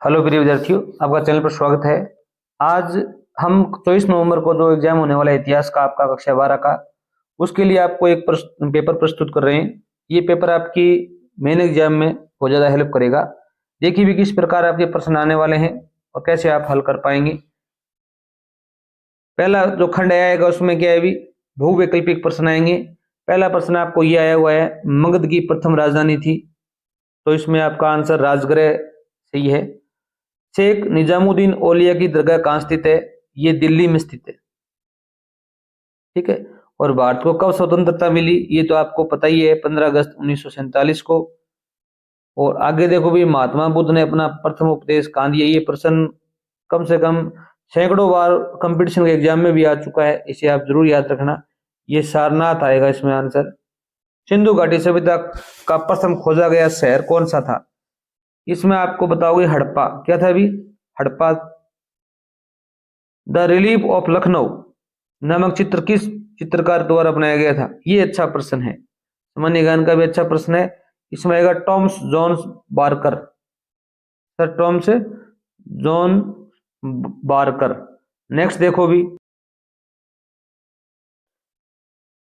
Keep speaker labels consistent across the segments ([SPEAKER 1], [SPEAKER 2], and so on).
[SPEAKER 1] Hello प्रिय विद्यार्थियों, आपका चैनल पर स्वागत है। आज हम 24 नवंबर को जो एग्जाम होने वाला है इतिहास का आपका कक्षा 12 का, उसके लिए आपको एक पेपर प्रस्तुत कर रहे हैं। ये पेपर आपकी मेन एग्जाम में बहुत ज़्यादा हेल्प करेगा। देखिए भी किस प्रकार आपके प्रश्न आने वाले हैं और कैसे आप हल कर पाएंगे। पहला जो खंड आएगा उसमें क्या है भी भू वैकल्पिक प्रश्न आएंगे। पहला प्रश्न आपको ये आया हुआ है, मगध की प्रथम राजधानी थी, तो इसमें आपका आंसर राजगृह सही है। शेख निजामुद्दीन औलिया की दरगाह कहाँ स्थित है? ये दिल्ली में स्थित है। ठीक है। और भारत को कब स्वतंत्रता मिली? ये तो आपको पता ही है, 15 अगस्त 1947 को। और आगे देखो भी, महात्मा बुद्ध ने अपना प्रथम उपदेश कहाँ दिया? ये प्रश्न कम से कम सैकड़ों बार कंपटीशन के एग्जाम में भी आ चुका है, इसे आप जरूर याद रखना। ये सारनाथ आएगा इसमें आंसर। सिंधु घाटी सभ्यता का प्रथम खोजा गया शहर कौन सा था? इसमें आपको बताओगे हड़प्पा। क्या था अभी? Harappa. The relief of Lucknow नामक चित्र किस चित्रकार द्वारा बनाया गया था? ये अच्छा प्रश्न है, सामान्य ज्ञान का भी अच्छा प्रश्न है। इसमें आएगा Thomas Jones Barker. Sir Thomas John Barker. Next देखो भी,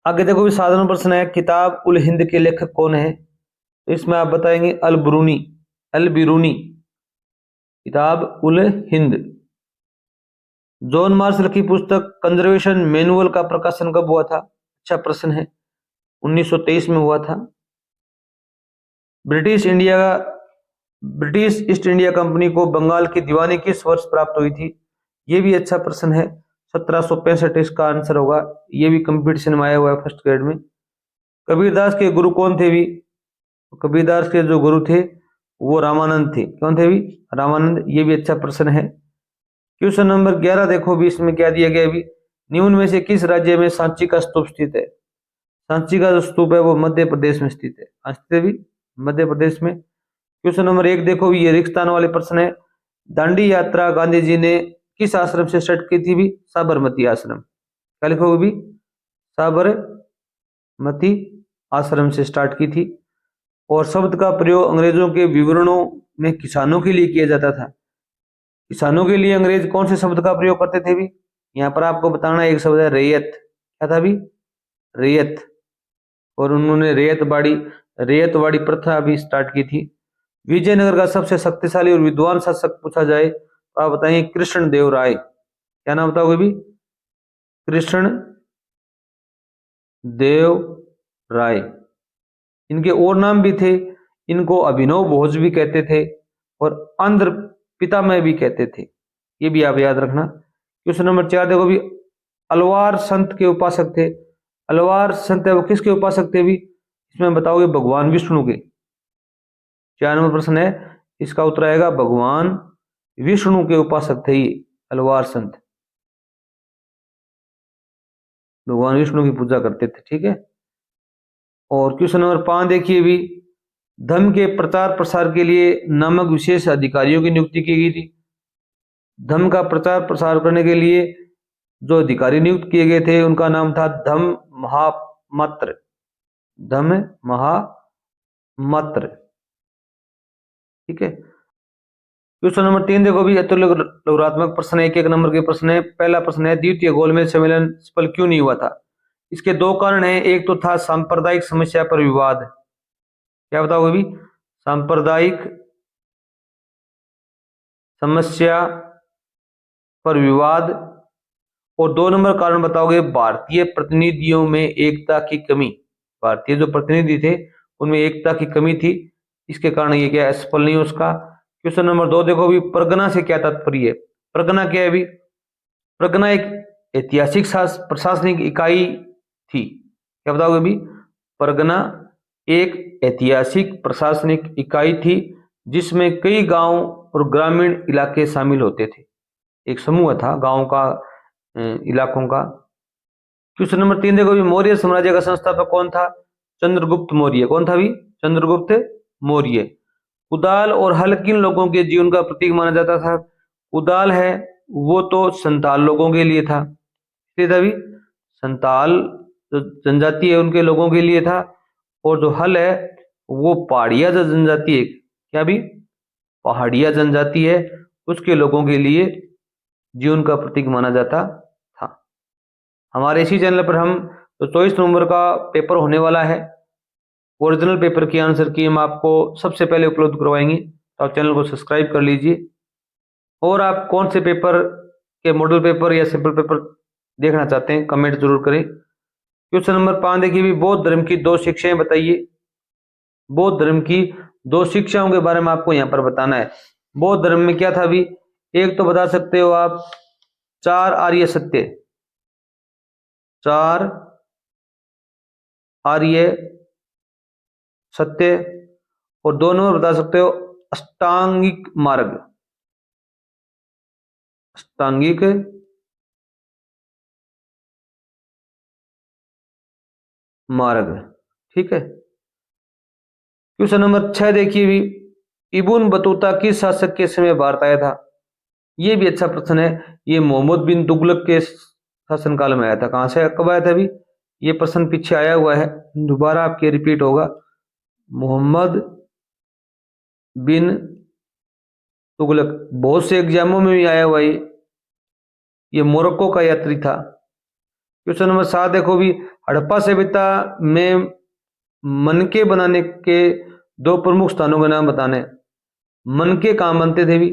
[SPEAKER 1] आगे देखो भी साधारण प्रश्न है, किताब उल हिंद के लेखक कौन है? तो इसमें आप बताएंगे अल बिरूनी। अल बिरूनी किताब उल हिंद। जॉन मार्शल की पुस्तक कंजर्वेशन मैनुअल का प्रकाशन कब हुआ था? अच्छा प्रश्न है, 1923 में हुआ था। ब्रिटिश ईस्ट इंडिया कंपनी को बंगाल की दीवानी किस वर्ष प्राप्त हुई थी? ये भी अच्छा प्रश्न है, 1765 इसका आंसर होगा। ये भी कंपटीशन में आया हुआ है फर्स्ट ग्रेड में। कबीरदास के गुरु कौन थे भी? कबीरदास के जो गुरु थे वो रामानंद थे। कौन थे भी? रामानंद। ये भी अच्छा प्रश्न है। क्वेश्चन नंबर 11 देखो भी, इसमें क्या दिया गया भी, निम्न में से किस राज्य में सांची का स्तूप स्थित है? सांची का जो स्तूप है वो मध्य प्रदेश में स्थित है। स्थित है भी मध्य प्रदेश में। क्वेश्चन नंबर 1 देखो भी, ये रिक्तान वाले प्रश्न है। दांडी यात्रा गांधी जी ने किस आश्रम से स्टार्ट की थी भी? साबरमती आश्रम। क्या लिखोगे भी? साबरमती आश्रम से स्टार्ट की थी। और शब्द का प्रयोग अंग्रेजों के विवरणों में किसानों के लिए किया जाता था। किसानों के लिए अंग्रेज कौन से शब्द का प्रयोग करते थे भी? यहाँ पर आपको बताना, एक शब्द है रैयत। क्या था भी? रैयत। और उन्होंने रैयतवाड़ी प्रथा भी स्टार्ट की थी। विजयनगर का सबसे शक्तिशाली और विद्वान शासक पूछा जाए तो आप बताएंगे कृष्ण देव राय। क्या नाम बताओगे भी? कृष्ण देव राय। इनके और नाम भी थे, इनको अभिनव भोज भी कहते थे और आंध्र पितामह भी कहते थे। ये भी आप याद रखना। क्वेश्चन नंबर 4 देखो भी, अलवार संत के उपासक थे। अलवार संत है वो किसके उपासक थे भी? इसमें बताओगे भगवान विष्णु के। 4 नंबर प्रश्न है, इसका उत्तर आएगा भगवान विष्णु के उपासक थे ये अलवार संत। भगवान विष्णु की पूजा करते थे। ठीक है। और क्वेश्चन नंबर 5 देखिए भी, धर्म के प्रचार प्रसार के लिए नामक विशेष अधिकारियों की नियुक्ति की गई थी। धर्म का प्रचार प्रसार करने के लिए जो अधिकारी नियुक्त किए गए थे उनका नाम था धम्म महामात्र। धम्म महामात्र। ठीक है। क्वेश्चन नंबर 3 देखो भी, लघुरात्मक प्रश्न, एक एक नंबर के प्रश्न है। पहला प्रश्न है, द्वितीय गोलमेज सम्मेलन सफल क्यों नहीं हुआ था? इसके दो कारण हैं। एक तो था सांप्रदायिक समस्या पर विवाद। क्या बताओगे भी? सांप्रदायिक समस्या पर विवाद। और 2 नंबर कारण बताओगे, भारतीय प्रतिनिधियों में एकता की कमी। भारतीय जो प्रतिनिधि थे उनमें एकता की कमी थी, इसके कारण ये क्या असफल नहीं उसका। क्वेश्चन नंबर 2 देखो भी, परगना से क्या तात्पर्य है? परगना क्या है भी? परगना एक ऐतिहासिक प्रशासनिक इकाई थी। क्या बताओगे भी? परगना एक ऐतिहासिक प्रशासनिक इकाई थी जिसमें कई गांव और ग्रामीण इलाके शामिल होते थे। एक समूह था गांव का, इलाकों का। क्वेश्चन नंबर 3 देखो भी, मौर्य साम्राज्य का संस्थापक कौन था? चंद्रगुप्त मौर्य। कौन था भी? चंद्रगुप्त मौर्य। कुदाल और हल किन लोगों के जीवन का प्रतीक माना जाता था? कुदाल है वो तो संताल लोगों के लिए था। भी संताल जो जनजाति है उनके लोगों के लिए था। और जो हल है वो पहाड़िया जो जनजाति है, क्या भी? पहाड़िया जनजाति है उसके लोगों के लिए जीवन का प्रतीक माना जाता था। हमारे इसी चैनल पर हम तो 24 नवंबर का पेपर होने वाला है, ओरिजिनल पेपर की आंसर की हम आपको सबसे पहले उपलब्ध करवाएंगे, तो आप चैनल को सब्सक्राइब कर लीजिए। और आप कौन से पेपर के मॉडल पेपर या सिंपल पेपर देखना चाहते हैं कमेंट जरूर करें। क्वेश्चन नंबर 5 देखिए भी, बौद्ध धर्म की 2 शिक्षाएं बताइए। बौद्ध धर्म की 2 शिक्षाओं के बारे में आपको यहाँ पर बताना है। बौद्ध धर्म में क्या था भी, एक तो बता सकते हो आप 4 आर्य सत्य, 4 आर्य सत्य, और 2 नंबर बता सकते हो अष्टांगिक मार्ग, अष्टांगिक मार्ग, ठीक है। क्वेश्चन नंबर 6 देखिए भी, इब्न बतूता किस शासक के समय भारत आया था। ये भी अच्छा प्रश्न है, ये मोहम्मद बिन तुगलक के शासनकाल में आया था। कहां से कब आया था भी, ये प्रश्न पीछे आया हुआ है, दोबारा आपके रिपीट होगा। मोहम्मद बिन तुगलक, बहुत से एग्जामों में भी आया हुआ है, ये मोरक्को का यात्री था। क्वेश्चन नंबर 7 देखो भी, हड़प्पा सभ्यता में मनके बनाने के 2 प्रमुख स्थानों के नाम बताने। मनके कहां बनते थे भी,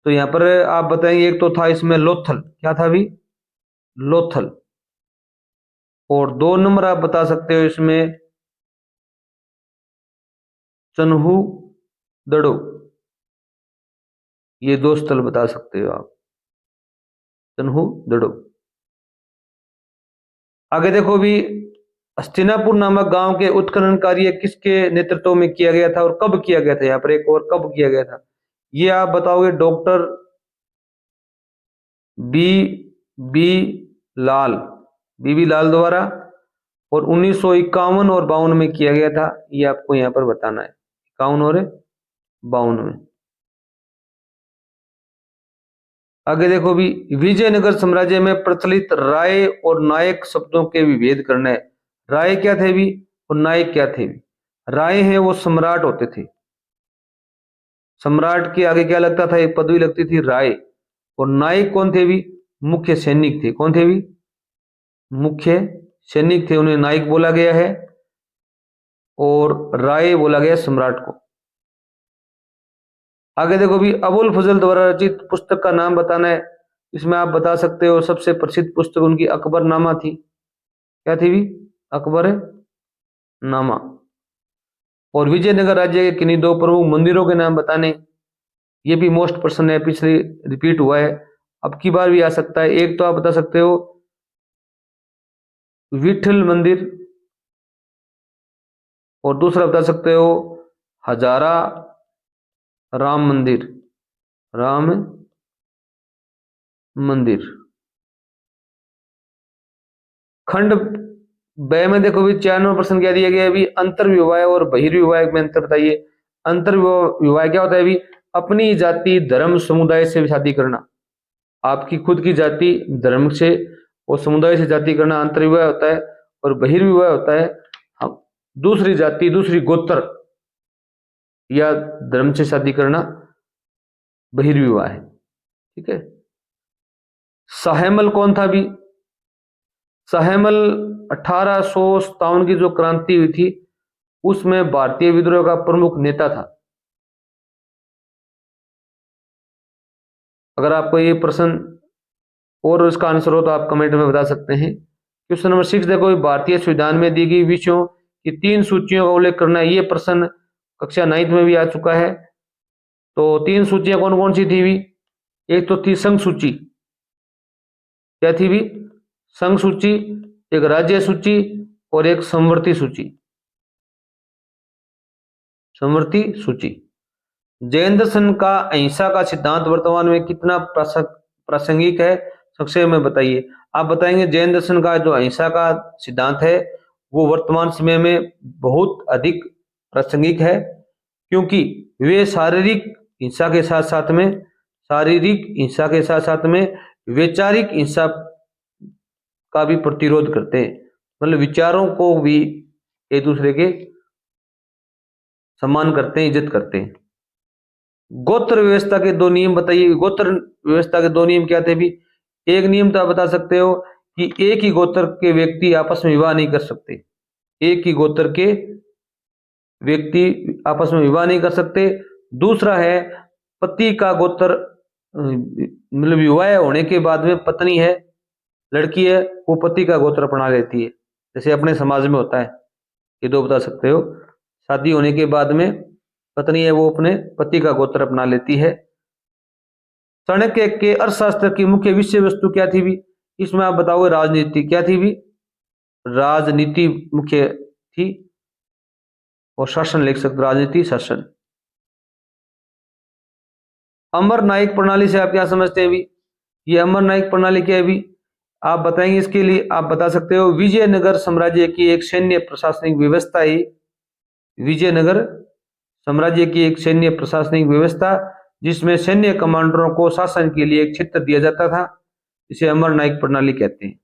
[SPEAKER 1] तो यहां पर आप बताएंगे, एक तो था इसमें लोथल, क्या था भी, लोथल। और 2 नंबर आप बता सकते हो इसमें चन्हू दड़ो, ये 2 स्थल बता सकते हो आप, चन्हू दड़ो। आगे देखो भी, हस्तिनापुर नामक गांव के उत्खनन कार्य किसके नेतृत्व में किया गया था और कब किया गया था, यहां पर एक और कब किया गया था, ये आप बताओगे डॉक्टर बी बी लाल, बीबी लाल द्वारा, और 1951 और 52 में किया गया था, ये आपको यहां पर बताना है, 51 और 52 में। आगे देखो भी, विजयनगर साम्राज्य में प्रचलित राय और नायक शब्दों के विभेद करना है। राय क्या थे भी और नायक क्या थे भी। राय है वो सम्राट होते थे, सम्राट के आगे क्या लगता था, एक पदवी लगती थी राय। और नायक कौन थे भी, मुख्य सैनिक थे। कौन थे भी, मुख्य सैनिक थे, उन्हें नायक बोला गया है, और राय बोला गया सम्राट को। आगे देखो भी, अबुल फजल द्वारा रचित पुस्तक का नाम बताना है। इसमें आप बता सकते हो सबसे प्रसिद्ध पुस्तक उनकी अकबरनामा थी। क्या थी भी, अकबरनामा। और विजयनगर राज्य के किन्हीं 2 प्रमुख मंदिरों के नाम बताने, ये भी मोस्ट प्रश्न है, पिछले रिपीट हुआ है, अब की बार भी आ सकता है। एक तो आप बता सकते हो विठल मंदिर, और दूसरा बता सकते हो हजारा राम मंदिर, राम मंदिर। खंड ब में देखो भी 4 नंबर प्रश्न क्या दिया गया है भी, अंतर्विवाह और बहिर्विवाह में अंतर बताइए। अंतर्विवाह क्या होता है भी, अपनी जाति धर्म समुदाय से शादी करना, आपकी खुद की जाति धर्म से और समुदाय से जाति करना अंतर्विवाह होता है। और बहिर्विवाह होता है हम दूसरी जाति दूसरी गोत्र या धर्म से शादी करना, बहिर्विवाह है, ठीक है। साहेमल कौन था भी, साहेमल 1857 की जो क्रांति हुई थी उसमें भारतीय विद्रोह का प्रमुख नेता था। अगर आपको ये प्रश्न और इसका आंसर हो तो आप कमेंट में बता सकते हैं। क्वेश्चन नंबर 6 देखो, भारतीय संविधान में दी गई विषयों की 3 सूचियों का उल्लेख करना है। ये प्रश्न कक्षा 9 में भी आ चुका है। तो 3 सूचियां कौन कौन सी थी भी, एक तो थी संघ सूची, क्या थी भी, संघ सूची, एक राज्य सूची और एक समवर्ती सूची, समवर्ती सूची। जैन दर्शन का अहिंसा का सिद्धांत वर्तमान में कितना प्रासंगिक है, संक्षेप में बताइए। आप बताएंगे जैन दर्शन का जो अहिंसा का सिद्धांत है वो वर्तमान समय में बहुत अधिक प्रासंगिक है, क्योंकि वे शारीरिक हिंसा के साथ साथ में, शारीरिक हिंसा के साथ साथ में वैचारिक हिंसा का भी प्रतिरोध करते हैं, मतलब विचारों को भी एक दूसरे के सम्मान करते हैं, इज्जत करते हैं। गोत्र व्यवस्था के दो नियम बताइए। गोत्र व्यवस्था के दो नियम क्या थे भी? एक नियम तो आप बता सकते हो कि एक ही गोत्र के व्यक्ति आपस में विवाह नहीं कर सकते। एक ही गोत्र के व्यक्ति आपस में विवाह नहीं कर सकते। दूसरा है पति का गोत्र, मतलब विवाह होने के बाद में पत्नी है, लड़की है, वो पति का गोत्र अपना लेती है, जैसे अपने समाज में होता है। ये दो बता सकते हो। शादी होने के बाद में पत्नी है वो अपने पति का गोत्र अपना लेती है। चाणक्य के अर्थशास्त्र की मुख्य विषय वस्तु क्या थी भी? इसमें आप बताओगे राजनीति। क्या थी भी? राजनीति मुख्य थी। और शासन लिख सकते, राजनीति शासन। अमर नायक प्रणाली से आप क्या समझते हैं भी? ये अमर नायक प्रणाली क्या है भी? आप बताएंगे। इसके लिए आप बता सकते हो विजयनगर साम्राज्य की एक सैन्य प्रशासनिक व्यवस्था है। विजयनगर साम्राज्य की एक सैन्य प्रशासनिक व्यवस्था जिसमें सैन्य कमांडरों को शासन के लिए एक क्षेत्र दिया जाता था, इसे अमर नायक प्रणाली कहते हैं।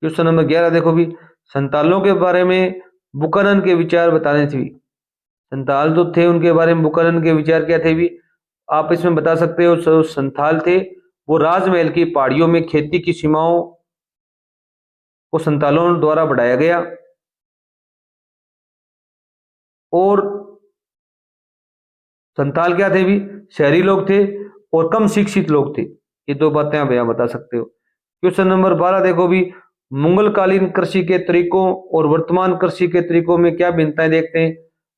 [SPEAKER 1] क्वेश्चन नंबर 11 देखो भी, संतालों के बारे में बुकानन के विचार बताने थे। संताल जो थे उनके बारे में बुकानन के विचार क्या थे भी? आप इसमें बता सकते हो जो संथाल थे वो राजमहल की पहाड़ियों में खेती की सीमाओं को संतालों द्वारा बढ़ाया गया। और संताल क्या थे भी? शहरी लोग थे और कम शिक्षित लोग थे। ये दो बातें आप यहां बता सकते हो। क्वेश्चन नंबर 12 देखो भी, मुगलकालीन कृषि के तरीकों और वर्तमान कृषि के तरीकों में क्या भिन्नताएं देखते हैं?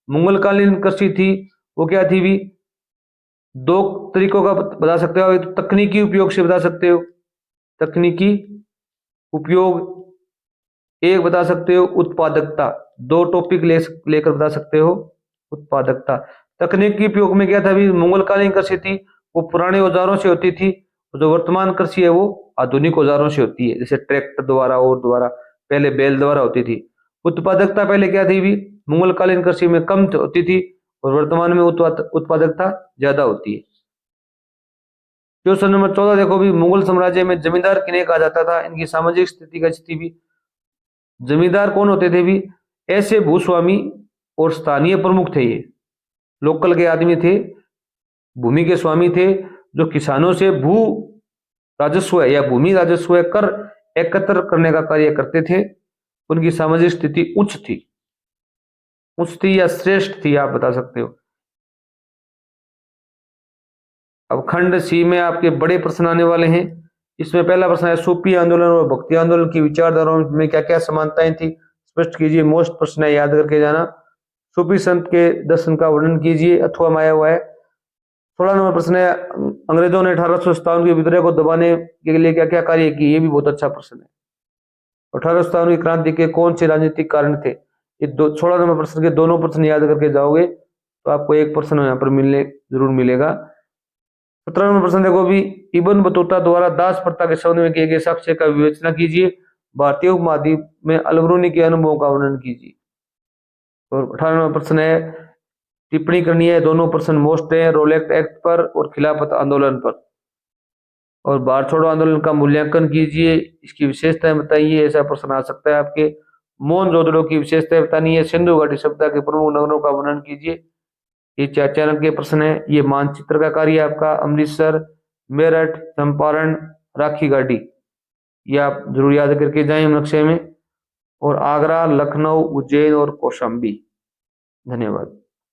[SPEAKER 1] मुगलकालीन कृषि थी वो क्या थी भी? दो तरीकों का बता सकते हो। एक तो तकनीकी उपयोग से बता सकते हो, तकनीकी उपयोग। एक बता सकते हो उत्पादकता। दो टॉपिक लेकर बता सकते हो उत्पादकता। तकनीकी उपयोग में क्या था भी? मुगलकालीन कृषि थी वो पुराने औजारों से होती थी, जो वर्तमान कृषि है वो आधुनिक औजारों से होती है, जैसे ट्रैक्टर द्वारा और द्वारा, पहले बैल द्वारा होती थी। उत्पादकता पहले क्या थी भी? मुगलकालीन कृषि में कम होती थी और वर्तमान में उत्पादकता ज्यादा होती है। क्वेश्चन नंबर 14 देखो भी, मुगल साम्राज्य में जमींदार किन्हें कहा जाता था? इनकी सामाजिक स्थिति कैसी थी भी? जमींदार कौन होते थे भी? ऐसे भूस्वामी और स्थानीय प्रमुख थे। ये लोकल के आदमी थे, भूमि के स्वामी थे, जो किसानों से भू राजस्व या भूमि राजस्व कर एकत्र करने का कार्य करते थे। उनकी सामाजिक स्थिति उच्च थी या श्रेष्ठ थी, आप बता सकते हो। अब खंड सी में आपके बड़े प्रश्न आने वाले हैं। इसमें पहला प्रश्न है, सूफी आंदोलन और भक्ति आंदोलन की विचारधाराओं में क्या क्या समानताएं थी? स्पष्ट कीजिए। मोस्ट प्रश्न है, याद करके जाना। सूफी संत के दर्शन का वर्णन कीजिए अथवा में आया हुआ है। 16 नंबर प्रश्न है, अंग्रेजों ने 1857 के विद्रोह को दबाने के लिए क्या क्या कार्य किए? ये भी बहुत अच्छा प्रश्न है। 1857 की क्रांति के कौन से राजनीतिक कारण थे? ये 16 नंबर प्रश्न के दोनों प्रश्न याद करके जाओगे तो आपको एक प्रश्न यहाँ पर जरूर मिलेगा। 17 नंबर प्रश्न देखो भी, इब्न बतूता द्वारा दास प्रथा के संबंध में किए गए साक्ष्य का विवेचना कीजिए। भारतीय उपमहाद्वीप में अलबरूनी के अनुभवों का वर्णन कीजिए। और 18 नंबर प्रश्न है, टिप्पणी करनी है। दोनों प्रश्न मोस्ट है, रोलेक्ट एक्ट पर और खिलाफत आंदोलन पर। और भारत छोड़ो आंदोलन का मूल्यांकन कीजिए, इसकी विशेषताएं बताइए। ऐसा प्रश्न आ सकता है आपके। मोहनजोदड़ो की विशेषताएं बतानी है। सिंधु घाटी सभ्यता के प्रमुख नगरों का वर्णन कीजिए। ये 4 अंक के प्रश्न है। ये मानचित्र का कार्य आपका अमृतसर, मेरठ, चंपारण, राखी गाड़ी, ये आप जरूर याद करके जाएं नक्शे में। और आगरा, लखनऊ, उज्जैन और कौशाम्बी। धन्यवाद।